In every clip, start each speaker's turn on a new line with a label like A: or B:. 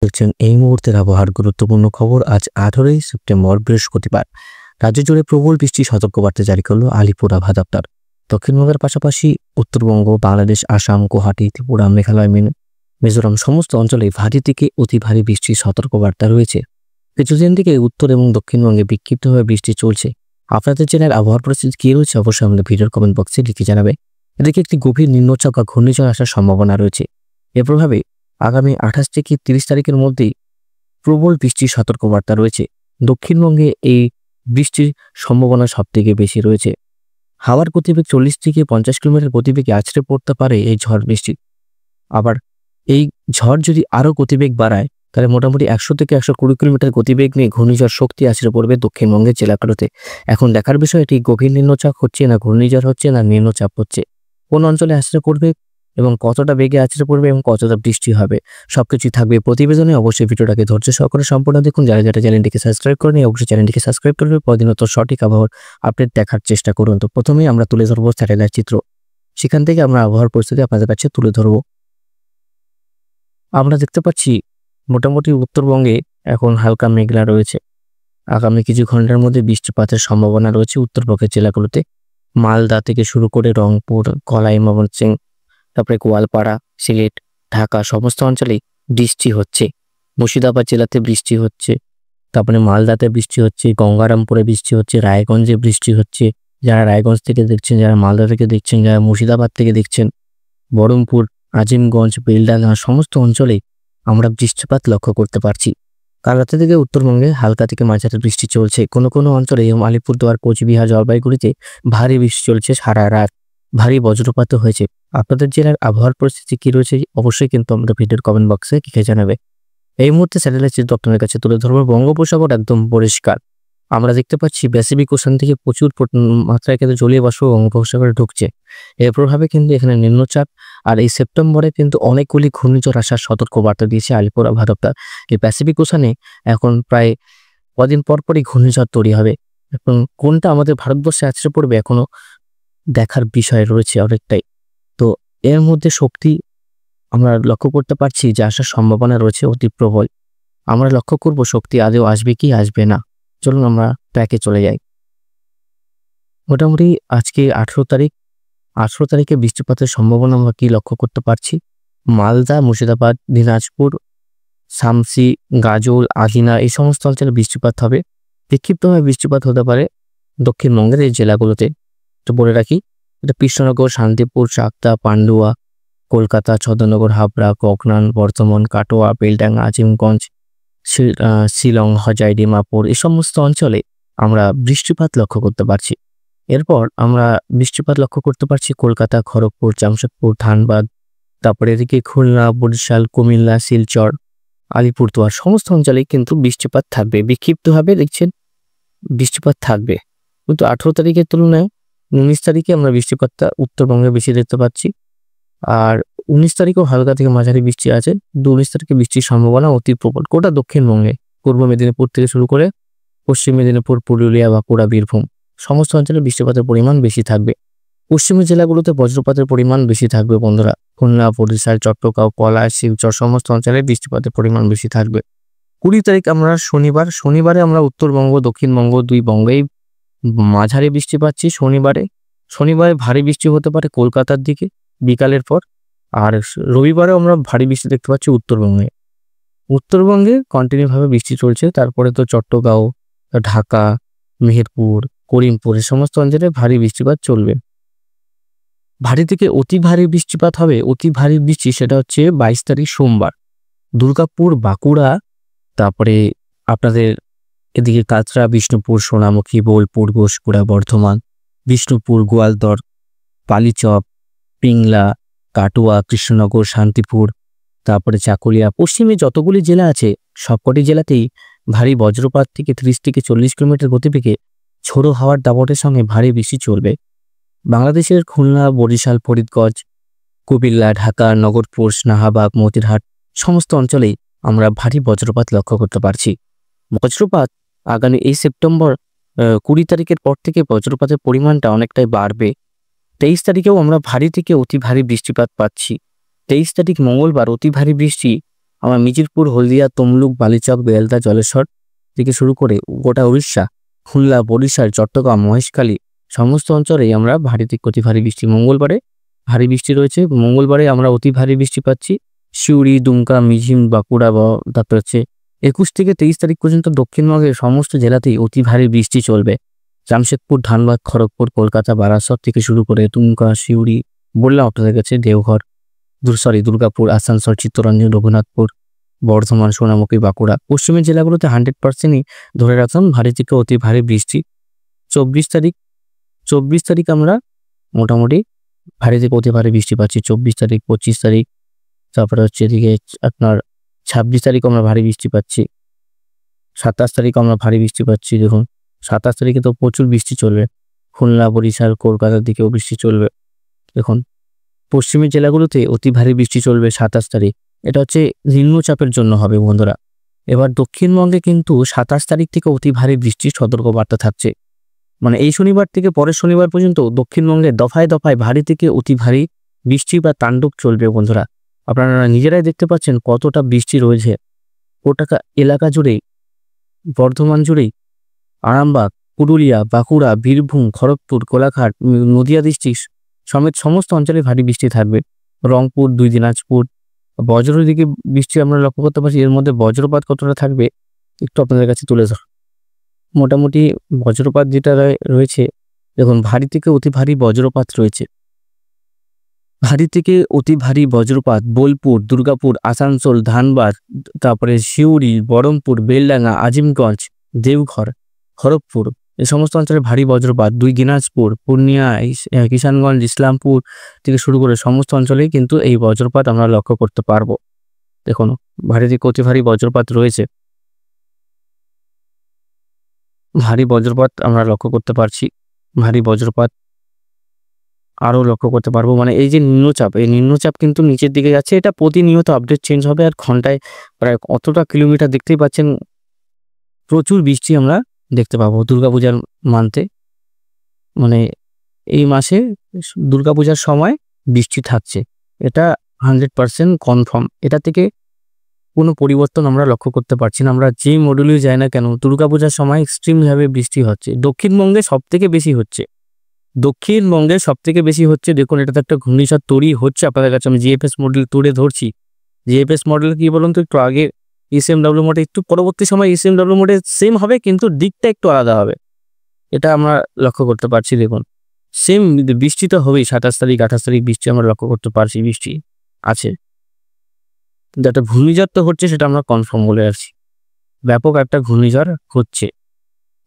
A: দেখছেন এই মুহূর্তের আবহাওয়ার গুরুত্বপূর্ণ খবর। আজ 18ই সেপ্টেম্বর বৃহস্পতিবার। রাজ্য জুড়ে প্রবল বৃষ্টির সতর্কবার্তা জারি করল আলিপুর আবহাওয়া দপ্তর। দক্ষিণবঙ্গের পাশাপাশি উত্তরবঙ্গ, বাংলাদেশ, আসাম, গুয়াহাটি, ত্রিপুরা, মেঘালয়, মিজোরাম সমস্ত অঞ্চলে ভারী থেকে অতি ভারী বৃষ্টির সতর্কবার্তা রয়েছে। কিছুদিন থেকে উত্তর এবং দক্ষিণবঙ্গে বিক্ষিপ্তভাবে বৃষ্টি চলছে। আপনাদের জেলার আবহাওয়ার পরিস্থিতি কী রয়েছে অবশ্যই আমাদের ভিডিওর কমেন্ট বক্সে লিখে জানাবে। এদিকে একটি গভীর নিম্নচাপ বা ঘূর্ণিঝড় আসার সম্ভাবনা রয়েছে। এর প্রভাবে আগামী 28 থেকে 30 তারিখের মধ্যেই প্রবল বৃষ্টির সতর্কবার্তা রয়েছে। দক্ষিণবঙ্গে এই বৃষ্টির সম্ভাবনা সবথেকে বেশি রয়েছে। হাওয়ার গতিবেগ 40 থেকে 50 কিলোমিটার গতিবেগে আছড়ে পড়তে পারে এই ঝড় বৃষ্টি। আবার এই ঝড় যদি আরও গতিবেগ বাড়ায় তাহলে মোটামুটি 100 থেকে 120 কিলোমিটার গতিবেগ নিয়ে ঘূর্ণিঝড় শক্তি আছড়ে পড়বে দক্ষিণবঙ্গের জেলাগুলোতে। এখন দেখার বিষয় এটি গভীর নিম্নচাপ হচ্ছে না ঘূর্ণিঝড় হচ্ছে না নিম্নচাপ হচ্ছে, কোন অঞ্চলে আছড়ে পড়বে এবং কতটা বেগে আছড়ে পড়বে এবং কতটা বৃষ্টি হবে সবকিছুই থাকবে প্রতিবেদনে। অবশ্যই ভিডিওটাকে ধৈর্য সহকারে সম্পূর্ণ দেখুন। যারা চ্যানেলটিকে সাবস্ক্রাইব করেনি অবশ্যই চ্যানেলটিকে সাবস্ক্রাইব করবে। প্রতিদিনত সঠিক আবহাওয়ার আপডেট দেখার চেষ্টা করুন। তো প্রথমেই আমরা তুলে ধরবো স্যাটেলাইট চিত্র, সেখান থেকে আমরা আবহাওয়ার পরিস্থিতি আপনাদের কাছে তুলে ধরব। আমরা দেখতে পাচ্ছি মোটামুটি উত্তরবঙ্গে এখন হালকা মেঘলা রয়েছে। আগামী কিছু ঘন্টার মধ্যে বৃষ্টিপাতের সম্ভাবনা রয়েছে উত্তরবঙ্গের জেলাগুলোতে। মালদা থেকে শুরু করে রংপুর, কলাই, ময়মনসিংহ, তারপরে গোয়ালপাড়া, সিলেট, ঢাকা সমস্ত অঞ্চলেই বৃষ্টি হচ্ছে। মুর্শিদাবাদ জেলাতে বৃষ্টি হচ্ছে, তারপরে মালদাতে বৃষ্টি হচ্ছে, গঙ্গারামপুরে বৃষ্টি হচ্ছে, রায়গঞ্জে বৃষ্টি হচ্ছে। যারা রায়গঞ্জ থেকে দেখছেন, যারা মালদা থেকে দেখছেন, যারা মুর্শিদাবাদ থেকে দেখছেন, বহরমপুর, আজিমগঞ্জ, বেলডাঙ্গা সমস্ত অঞ্চলেই আমরা বৃষ্টিপাত লক্ষ্য করতে পারছি। কাল রাতে থেকে উত্তরবঙ্গে হালকা থেকে মাঝারি বৃষ্টি চলছে। কোনো কোনো অঞ্চলে এবং আলিপুরদুয়ার, কোচবিহার, জলপাইগুড়িতে ভারী বৃষ্টি চলছে, সারা রাত ভারী বজ্রপাতও হয়েছে। আপনাদের জেলার আবহাওয়ার পরিস্থিতি কী রয়েছে অবশ্যই কিন্তু আমরা ভিডিওর কমেন্ট বক্সে লিখে জানাবে। এই মুহূর্তে স্যাটেলাইট চিত্র আপনাদের কাছে তুলে ধরবো। বঙ্গোপসাগর একদম পরিষ্কার। আমরা দেখতে পাচ্ছি প্যাসিফিক ওশান থেকে প্রচুর মাত্রায় কিন্তু জলীয় বাষ্প বঙ্গোপসাগরে ঢুকছে। এর প্রভাবে কিন্তু এখানে নিম্নচাপ আর এই সেপ্টেম্বরে কিন্তু অনেকগুলি ঘূর্ণিঝড় আসার সতর্কবার্তা দিয়েছে আলিপুর আবহাওয়া দপ্তর। এই প্যাসিফিক ওশানে এখন প্রায় কদিন পরপরই ঘূর্ণিঝড় তৈরি হবে এবং কোনটা আমাদের ভারতবর্ষে আছড়ে পড়বে এখনো দেখার বিষয় রয়েছে অনেকটাই। তো এর মধ্যে শক্তি আমরা লক্ষ্য করতে পারছি যে আসার সম্ভাবনা রয়েছে অতি প্রবল। আমরা লক্ষ্য করব শক্তি আদৌ আসবে কি আসবে না। চলুন আমরা ট্র্যাকে চলে যাই। মোটামুটি আজকে 18 তারিখ। 18 তারিখে বৃষ্টিপাতের সম্ভাবনা আমরা কি লক্ষ্য করতে পারছি? মালদা, মুর্শিদাবাদ, দিনাজপুর, শামসি, গাজল, আজিনা এই সমস্ত অঞ্চলে বৃষ্টিপাত হবে। বিক্ষিপ্তভাবে বৃষ্টিপাত হতে পারে দক্ষিণবঙ্গের এই জেলাগুলোতে। তো বলে রাখি, এটা কৃষ্ণনগর, শান্তিপুর, চাকদা, পান্ডুয়া, কলকাতা, ছদ্মনগর, হাবড়া, ককনান, বর্ধমান, কাটোয়া, বেলডাঙ্গা, আজিমগঞ্জ, শিলং, হজাই, ডিমাপুর এই সমস্ত অঞ্চলে আমরা বৃষ্টিপাত লক্ষ্য করতে পারছি। এরপর আমরা বৃষ্টিপাত লক্ষ্য করতে পারছি কলকাতা, খড়গপুর, জামশেদপুর, ধানবাদ, তারপরে এদিকে খুলনা, বরিশাল, কুমিল্লা, শিলচর, আলিপুরদুয়ার সমস্ত অঞ্চলেই কিন্তু বৃষ্টিপাত থাকবে। বিক্ষিপ্তভাবে দেখছেন বৃষ্টিপাত থাকবে, কিন্তু 18 তারিখের তুলনায় 19 তারিখে আমরা বৃষ্টিপাতটা উত্তরবঙ্গে বেশি দেখতে পাচ্ছি। আর 19 তারিখেও হালকা থেকে মাঝারি বৃষ্টি আছে। 19 তারিখে বৃষ্টির সম্ভাবনা অতি প্রবল গোটা দক্ষিণবঙ্গে। পূর্ব মেদিনীপুর থেকে শুরু করে পশ্চিম মেদিনীপুর, পুরুলিয়া, বাঁকুড়া, বীরভূম সমস্ত অঞ্চলে বৃষ্টিপাতের পরিমাণ বেশি থাকবে। পশ্চিমের জেলাগুলোতে বজ্রপাতের পরিমাণ বেশি থাকবে বন্ধুরা। খুলনা, বরিশাল, চট্টগ্রাম, পলাশ, শিলচর সমস্ত অঞ্চলে বৃষ্টিপাতের পরিমাণ বেশি থাকবে। 20 তারিখ আমরা শনিবারে আমরা উত্তরবঙ্গ, দক্ষিণবঙ্গ দুই বঙ্গেই মাঝারি বৃষ্টি পাচ্ছি। শনিবারে ভারী বৃষ্টি হতে পারে কলকাতার দিকে বিকালের পর। আর রবিবারেও আমরা ভারী বৃষ্টি দেখতে পাচ্ছি উত্তরবঙ্গে কন্টিনিউভাবে বৃষ্টি চলছে। তারপরে তো চট্টগ্রাম, ঢাকা, মেহেরপুর, করিমপুর এই সমস্ত অঞ্চলে ভারী বৃষ্টিপাত চলবে। ভারী থেকে অতি ভারী বৃষ্টিপাত হবে। অতি ভারী বৃষ্টি সেটা হচ্ছে 22 তারিখ সোমবার। দুর্গাপুর, বাঁকুড়া, তারপরে আপনাদের এদিকে কাটরা, বিষ্ণুপুর, সোনামুখী, বোলপুর, ঘোষপুরা, বর্ধমান, বিষ্ণুপুর, গোয়ালদর, পালিচক, পিংলা, কাটোয়া, কৃষ্ণনগর, শান্তিপুর, তারপরে চাকুলিয়া, পশ্চিমে যতগুলি জেলা আছে সবকটি জেলাতেই ভারী বজ্রপাত থেকে 30 থেকে 40 কিলোমিটার গতিবেগে ঝোড়ো হাওয়ার দাপটের সঙ্গে ভারী বৃষ্টি চলবে। বাংলাদেশের খুলনা, বরিশাল, ফরিদগঞ্জ, কুমিল্লা, ঢাকা, নগরপুর, শাহবাগ, মতিরহাট সমস্ত অঞ্চলেই আমরা ভারী বজ্রপাত লক্ষ্য করতে পারছি। বজ্রপাত আগামী এই সেপ্টেম্বর 20 তারিখের পর থেকে বজ্রপাতের পরিমাণটা অনেকটাই বাড়বে। 23 তারিখেও আমরা ভারী থেকে অতি ভারী বৃষ্টিপাত পাচ্ছি। 23 তারিখ মঙ্গলবার অতি ভারী বৃষ্টি আমরা মিচিরপুর, হলদিয়া, তমলুক, বালিচক, বেলদা, জলেশ্বর থেকে শুরু করে গোটা উড়িষ্যা, খুলনা, বরিশাল, চট্টগ্রাম, মহেশখালী সমস্ত অঞ্চলেই আমরা ভারী থেকে অতি ভারী বৃষ্টি। মঙ্গলবারে ভারী বৃষ্টি রয়েছে। মঙ্গলবারে আমরা অতি ভারী বৃষ্টি পাচ্ছি সিউড়ি, দুমকা, মিঝিম, বাঁকুড়া, তারপর হচ্ছে 21 থেকে 23 তারিখ পর্যন্ত দক্ষিণবঙ্গের সমস্ত জেলাতেই অতি ভারী বৃষ্টি চলবে। জামশেদপুর, ধানবাদ, খড়গপুর, কলকাতা, বারাসত থেকে শুরু করে দুমকা, সিউড়ি, বললাম আপনাদের কাছে, দেওঘর, দুর্গাপুর, আসানসোল, চিত্তরঞ্জন, রঘুনাথপুর, বর্ধমান, সোনামুখী, বাঁকুড়া, পশ্চিমের জেলাগুলোতে 100%ই ধরে রাখলাম ভারী থেকে অতি ভারী বৃষ্টি। 24 তারিখ আমরা মোটামুটি ভারী থেকে অতি ভারী বৃষ্টি পাচ্ছি। 24 তারিখ, 25 তারিখ, তারপরে হচ্ছে এদিকে আপনার 26 তারিখ আমরা ভারী বৃষ্টি পাচ্ছি। 27 তারিখ আমরা ভারী বৃষ্টি পাচ্ছি। দেখুন 27 তারিখে তো প্রচুর বৃষ্টি চলবে। খুলনা, বরিশাল, কলকাতার দিকেও বৃষ্টি চলবে। দেখুন পশ্চিমের জেলাগুলোতে অতি ভারী বৃষ্টি চলবে 27 তারিখ। এটা হচ্ছে নিম্নচাপের জন্য হবে বন্ধুরা। এবার দক্ষিণবঙ্গে কিন্তু 27 তারিখ থেকে অতি ভারী বৃষ্টির সতর্কবার্তা থাকছে। মানে এই শনিবার থেকে পরের শনিবার পর্যন্ত দক্ষিণবঙ্গে দফায় দফায় ভারী থেকে অতি ভারী বৃষ্টি বা তাণ্ডব চলবে বন্ধুরা। আপনারা নিজেরাই দেখতে পাচ্ছেন কতটা বৃষ্টি রয়েছে। গোটা এলাকা জুড়েই, বর্ধমান জুড়েই, আরামবাগ, পুরুলিয়া, বাঁকুড়া, বীরভূম, খড়গপুর, কোলাঘাট, নদিয়া ডিস্ট্রিক্ট সমেত সমস্ত অঞ্চলে ভারী বৃষ্টি থাকবে। রংপুর, 2 দিনাজপুর, বজ্রের দিকে বৃষ্টি আমরা লক্ষ্য করতে পারছি। এর মধ্যে বজ্রপাত কতটা থাকবে একটু আপনাদের কাছে তুলে ধর। মোটামুটি বজ্রপাত যেটা রয়েছে, দেখুন ভারী থেকে অতি ভারী বজ্রপাত রয়েছে। ভারী থেকে অতি ভারী বজ্রপাত বোলপুর, দুর্গাপুর, আসানসোল, ধানবাদ, তারপরে সিউড়ি, বহরমপুর, বেলডাঙ্গা, আজিমগঞ্জ, দেওঘর, খড়গপুর এই সমস্ত অঞ্চলে ভারী বজ্রপাত। 2 দিনাজপুর, পূর্ণিয়া, কিষানগঞ্জ, ইসলামপুর থেকে শুরু করে সমস্ত অঞ্চলেই কিন্তু এই বজ্রপাত আমরা লক্ষ্য করতে পারবো। দেখুন ভারী থেকে অতি ভারী বজ্রপাত রয়েছে। ভারী বজ্রপাত আমরা লক্ষ্য করতে পারছি। ভারী বজ্রপাত আরও লক্ষ্য করতে পারবো। মানে এই যে নিম্নচাপ, এই নিম্নচাপ কিন্তু নিচের দিকে যাচ্ছে। এটা প্রতিনিয়ত আপডেট চেঞ্জ হবে। আর ঘন্টায় প্রায় অতটা কিলোমিটার দেখতেই পাচ্ছেন। প্রচুর বৃষ্টি আমরা দেখতে পাবো দুর্গাপূজার মান্থে। মানে এই মাসে দুর্গাপূজার সময় বৃষ্টি থাকছে, এটা 100% কনফার্ম। এটা থেকে কোনো পরিবর্তন আমরা লক্ষ্য করতে পারছি না। আমরা যে মডেলেই যাই না কেন, দুর্গাপূজার সময় এক্সট্রিমভাবে বৃষ্টি হচ্ছে। দক্ষিণবঙ্গে সব থেকে বেশি হচ্ছে। দেখুন এটা তো একটা ঘূর্ণিঝড় তৈরি হচ্ছে। আপনাদের কাছে আমি জিএফএস মডেল তুলে ধরছি। জিএফএস মডেল কি বলুন তো, একটু আগে এসএমডব্লিউ মোডে, একটু পরবর্তী সময় এসএমডব্লিউ মোডে সেম হবে, কিন্তু দিকটা একটু আলাদা হবে। এটা আমরা লক্ষ্য করতে পারছি। দেখুন সেম বৃষ্টি তো হবেই। 27 তারিখ, 28 তারিখ বৃষ্টি আমরা লক্ষ্য করতে পারছি, বৃষ্টি আছে। কিন্তু একটা ঘূর্ণিঝড় তো হচ্ছে, সেটা আমরা কনফার্ম বলে আসছি। ব্যাপক একটা ঘূর্ণিঝড় হচ্ছে,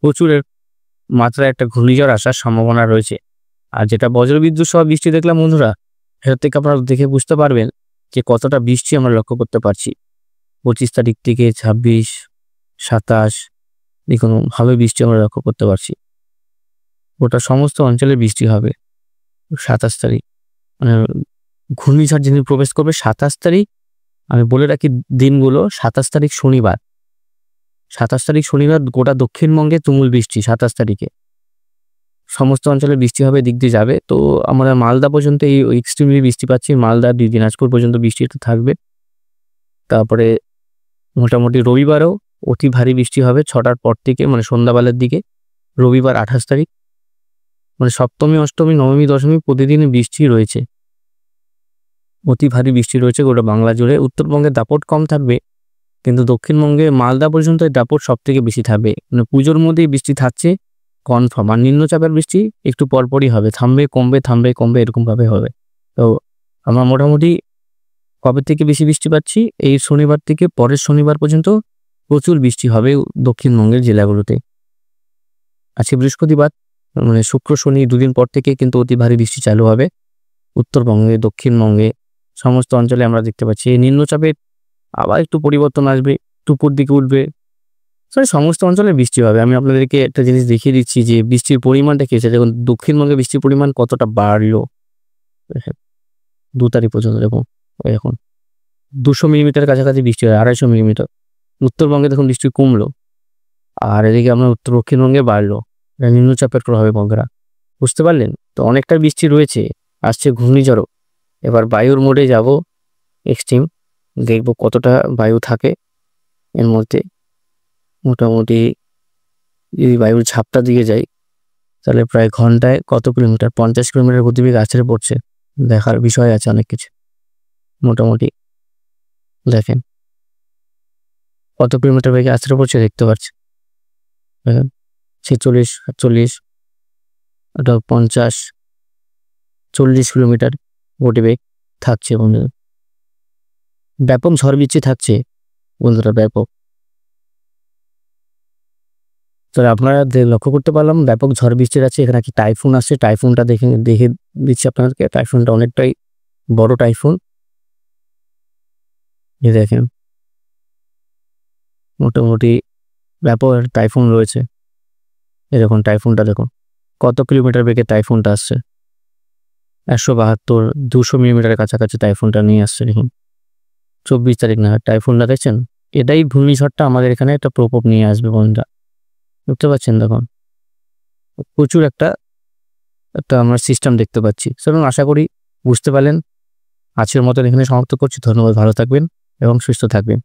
A: প্রচুর মাত্রায় একটা ঘূর্ণিঝড় আসার সম্ভাবনা রয়েছে। আর যেটা বজ্রবিদ্যুৎ সহ বৃষ্টি দেখলাম বন্ধুরা, সেটা থেকে আপনারা দেখে বুঝতে পারবেন যে কতটা বৃষ্টি আমরা লক্ষ্য করতে পারছি। 25 তারিখ থেকে 26, 27 দেখুন ভাবে বৃষ্টি আমরা লক্ষ্য করতে পারছি। ওটা সমস্ত অঞ্চলে বৃষ্টি হবে 27 তারিখ। মানে ঘূর্ণিঝড় যিনি প্রবেশ করবে 27 তারিখ, আমি বলে রাখি দিনগুলো। 27 তারিখ শনিবার, 27 তারিখ শনিবার গোটা দক্ষিণবঙ্গে তুমুল বৃষ্টি। 27 তারিখে সমস্ত অঞ্চলে বৃষ্টি হবে, দিক দিয়ে যাবে। তো আমরা মালদা পর্যন্ত এই এক্সট্রিমলি বৃষ্টি পাচ্ছি। মালদা, 2 দিনাজপুর পর্যন্ত বৃষ্টি থাকবে। তারপরে মোটামুটি রবিবারও অতি ভারী বৃষ্টি হবে 6টার পর থেকে, মানে সন্ধ্যাবেলার দিকে। রবিবার 28 তারিখ, মানে সপ্তমী, অষ্টমী, নবমী, দশমী প্রতিদিনই বৃষ্টি রয়েছে। অতি ভারী বৃষ্টি রয়েছে গোটা বাংলা জুড়ে। উত্তরবঙ্গে দাপট কম থাকবে, কিন্তু দক্ষিণবঙ্গে মালদা পর্যন্ত দাপট সব থেকে বেশি থাকবে। মানে পুজোর মধ্যেই বৃষ্টি থাকছে কনফার্ম। আর নিম্নচাপের বৃষ্টি একটু পরপরই হবে, থামবে কমবে, থামবে কমবে, এরকমভাবে হবে। তো আমরা মোটামুটি কবে থেকে বেশি বৃষ্টি পাচ্ছি, এই শনিবার থেকে পরের শনিবার পর্যন্ত প্রচুর বৃষ্টি হবে দক্ষিণবঙ্গের জেলাগুলোতে। আজকে বৃহস্পতিবার, মানে শুক্র শনি 2 দিন পর থেকে কিন্তু অতি ভারী বৃষ্টি চালু হবে উত্তরবঙ্গে, দক্ষিণবঙ্গে সমস্ত অঞ্চলে আমরা দেখতে পাচ্ছি। এই নিম্নচাপের আবার একটু পরিবর্তন আসবে, উপর দিকে উঠবে, সমস্ত অঞ্চলে বৃষ্টি হবে। আমি আপনাদেরকে একটা জিনিস দেখিয়ে দিচ্ছি যে বৃষ্টির পরিমাণটা কি হচ্ছে। দেখুন দক্ষিণবঙ্গে বৃষ্টির পরিমাণ কতটা বাড়লো 2 তারিখ পর্যন্ত। দেখুন এখন 200 মিলিমিটার কাছাকাছি বৃষ্টি হয়, 250 মিলিমিটার। উত্তরবঙ্গে দেখুন বৃষ্টি কমলো, আর এদিকে আমরা দক্ষিণবঙ্গে বাড়লো। নিম্নচাপের প্রভাবে বন্ধুরা, বুঝতে পারলেন তো? অনেকটা বৃষ্টি রয়েছে, আসছে ঘূর্ণিঝড়ও। এবার বায়ুর মোডে যাব এক্সট্রিম। দেখব কতটা বায়ু থাকে এর মধ্যে। মোটামুটি যদি বায়ুর ঝাপটা দিয়ে যায় তাহলে প্রায় ঘন্টায় কত কিলোমিটার, 50 কিলোমিটার গতিবেগে আছড়ে পড়ছে। দেখার বিষয় আছে অনেক কিছু। মোটামুটি দেখেন কত কিলোমিটার বেগে আছড়ে পড়ছে দেখতে পাচ্ছেন। 46, 48, 50, 40 কিলোমিটার গতিবেগ থাকছে বন্ধুরা। ব্যাপক ঝড় বৃষ্টি থাকছে বন্ধুরা, ব্যাপক। তো আপনারা লক্ষ্য করতে পারলাম ব্যাপক ঝড় বৃষ্টির আছে। এখানে কি টাইফুন আসছে, টাইফুনটা দেখে দিচ্ছি আপনাদেরকে। টাইফুনটা অনেকটাই বড় টাইফুন। এই দেখেন মোটামুটি ব্যাপক টাইফুন রয়েছে। এরকম টাইফুনটা দেখুন কত কিলোমিটার বেগে টাইফুনটা আসছে। 172, 200 মিলিমিটারের কাছাকাছি টাইফুনটা নিয়ে আসছে। দেখুন 24 তারিখ না টাইফুনটা দেখছেন। এটাই ঘূর্ণিঝড়টা আমাদের এখানে একটা প্রকোপ নিয়ে আসবে বন্ধুরা, বুঝতে পারছেন। দেখুন প্রচুর একটা আমরা সিস্টেম দেখতে পাচ্ছি। সুতরাং আশা করি বুঝতে পারলেন। আজকের মতন এখানে সমাপ্ত করছি। ধন্যবাদ, ভালো থাকবেন এবং সুস্থ থাকবেন।